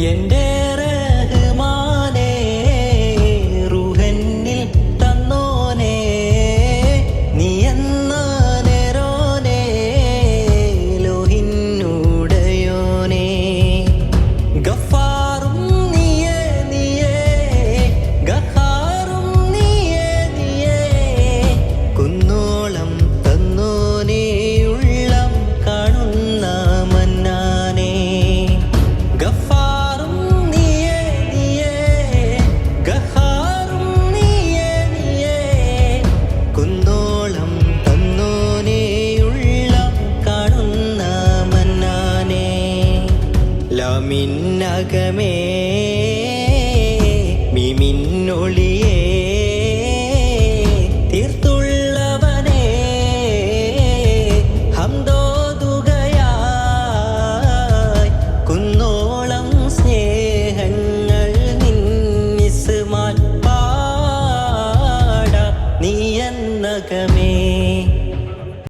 എന്റെ റഹ്മാനേ റൂഹന്നിൽ തന്നോനേ നീ എന്ന നേരോനേ ലോഹിന്നുടയോനേ ഗഫാറും നീയേ നീയേ ഗഹാറും നീയേ നീയേ കുന്നോളം തന്നോനേ ഉള്ളം കാണുന്ന മന്നാനേ ഗഫാറും നീയേ നീയേ ഗഹാറും നീയേ നീയേ കുന്നോളം തന്നോനേ ഉള്ളം കാണുന്ന മന്നാനേ ലാമിന്നകമേ മിമിന്നൊളിയേ തീർത്തുള്ളവനേ ഹംദോതുകയായി കുന്നോളം സ്നേഹങ്ങൾ നിന്നിസ്മാൻ പാട നീ എന്നകമേ